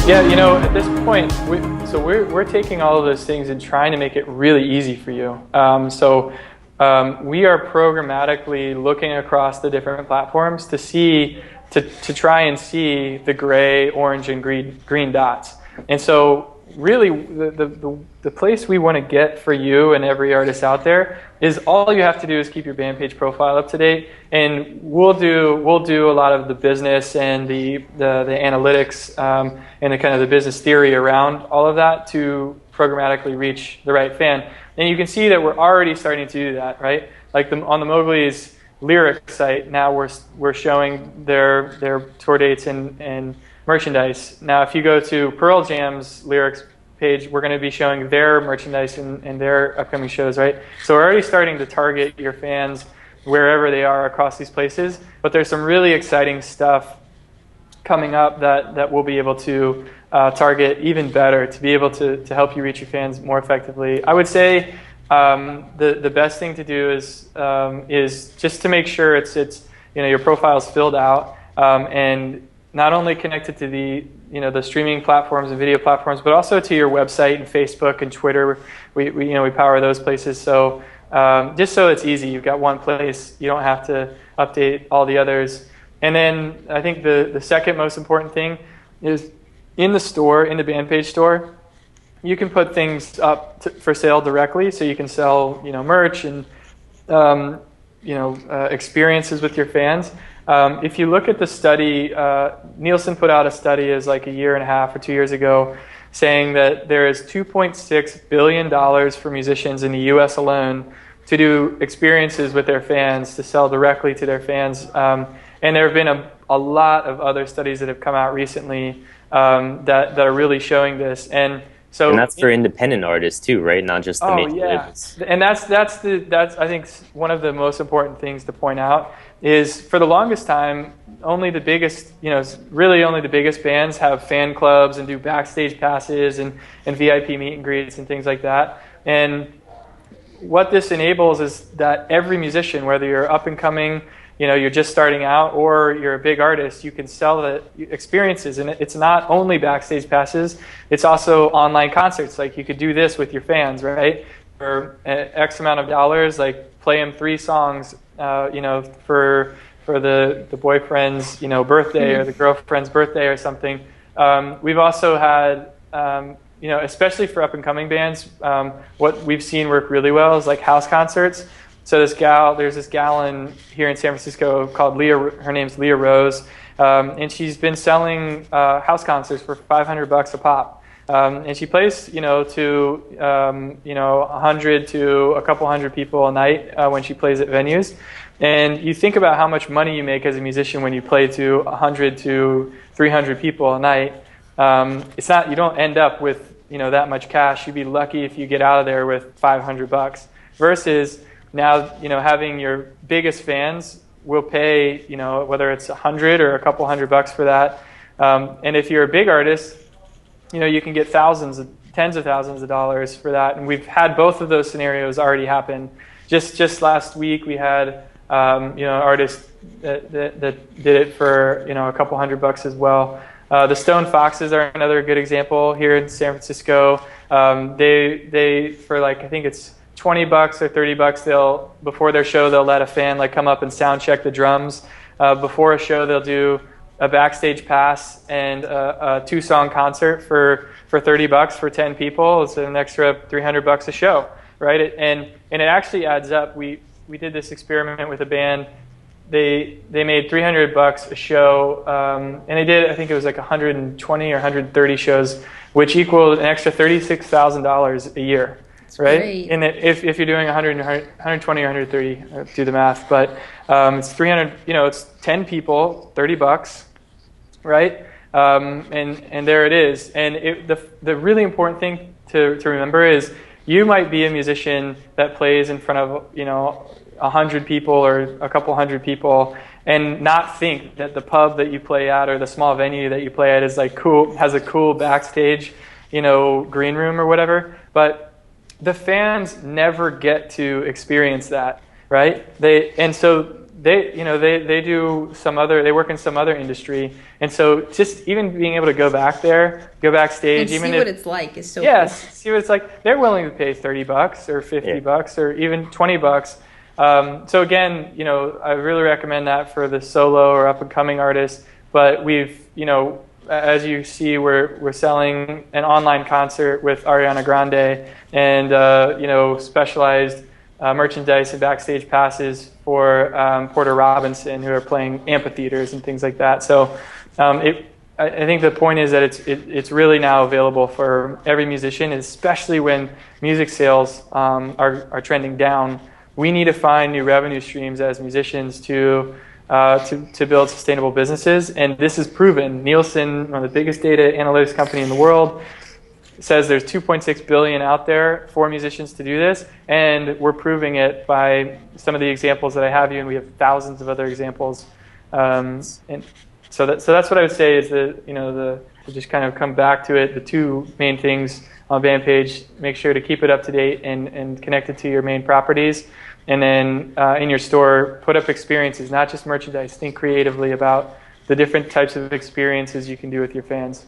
Yeah, at this point, we're taking all of those things and trying to make it really easy for you. We are programmatically looking across the different platforms to try and see the gray, orange, and green dots. And so really the place we want to get for you and every artist out there is all you have to do is keep your BandPage profile up to date, and we'll do a lot of the business and the analytics and the kind of the business theory around all of that to programmatically reach the right fan. And you can see that we're already starting to do that, right? Like on the Mowgli's lyric site, now we're showing their tour dates and merchandise. Now, if you go to Pearl Jam's lyrics page, we're going to be showing their merchandise and their upcoming shows, right? So we're already starting to target your fans wherever they are across these places, but there's some really exciting stuff coming up that we'll be able to target even better to be able to help you reach your fans more effectively. I would say the best thing to do is just to make sure it's your profile's filled out and not only connected to the streaming platforms and video platforms, but also to your website and Facebook and Twitter. We power those places. So just so it's easy, you've got one place. You don't have to update all the others. And then I think the second most important thing is in the store, in the BandPage store, you can put things up for sale directly. So you can sell merch and experiences with your fans. If you look at the study, Nielsen put out a study as like a year and a half or 2 years ago saying that there is $2.6 billion for musicians in the US alone to do experiences with their fans, to sell directly to their fans. And there have been a lot of other studies that have come out recently that are really showing this. And that's for independent artists too, right? Not just the major labels. And that's I think one of the most important things to point out is for the longest time, only the biggest, really only the biggest bands have fan clubs and do backstage passes and VIP meet and greets and things like that. And what this enables is that every musician, whether you're up and coming, you're just starting out, or you're a big artist, you can sell the experiences. And it's not only backstage passes, it's also online concerts. Like you could do this with your fans, right? For X amount of dollars, like play them 3 songs, for the boyfriend's, birthday or the girlfriend's birthday or something. We've also had, especially for up and coming bands, what we've seen work really well is like house concerts. So there's this gal here in San Francisco called Leah. Her name's Leah Rose, and she's been selling house concerts for $500 a pop. And she plays, to 100 to a couple hundred people a night when she plays at venues. And you think about how much money you make as a musician when you play to 100 to 300 people a night. You don't end up with that much cash. You'd be lucky if you get out of there with $500. Versus now, having your biggest fans will pay, whether it's 100 or a couple $100 for that. And if you're a big artist, you can get tens of thousands of dollars for that. And we've had both of those scenarios already happen. Just last week, we had an artist that did it for a couple $100 as well. The Stone Foxes are another good example here in San Francisco. They for I think it's $20 or $30, before their show they'll let a fan come up and sound check the drums. Before a show they'll do a backstage pass and a 2-song concert for $30 for 10 people. It's an extra $300 a show, right? And it actually adds up. We did this experiment with a band. They made $300 a show, and they did, I think it was 120 or 130 shows, which equaled an extra $36,000 a year. Right? Great. And if you're doing 120 or 130, do the math. But it's 300. It's 10 people, $30, right? And there it is. And the really important thing to remember is you might be a musician that plays in front of 100 people or a couple hundred people, and not think that the pub that you play at or the small venue that you play at is cool, has a cool backstage, green room or whatever. But the fans never get to experience that, right? And so they do some other, they work in some other industry, and so just even being able to go back there, go backstage, and even see what it's like is so yes, cool. see what it's like. They're willing to pay $30 or $50 or even $20. So again, I really recommend that for the solo or up and coming artists. But we've, as you see, we're selling an online concert with Ariana Grande, and specialized merchandise and backstage passes for Porter Robinson, who are playing amphitheaters and things like that. So I think the point is that it's really now available for every musician, and especially when music sales are trending down. We need to find new revenue streams as musicians to build sustainable businesses, and this is proven. Nielsen, one of the biggest data analytics company in the world, says there's 2.6 billion out there for musicians to do this, and we're proving it by some of the examples that I have you, and we have thousands of other examples. And so that's what I would say is to just kind of come back to it. The two main things on BandPage: make sure to keep it up to date and connect it to your main properties. And then in your store, put up experiences, not just merchandise. Think creatively about the different types of experiences you can do with your fans.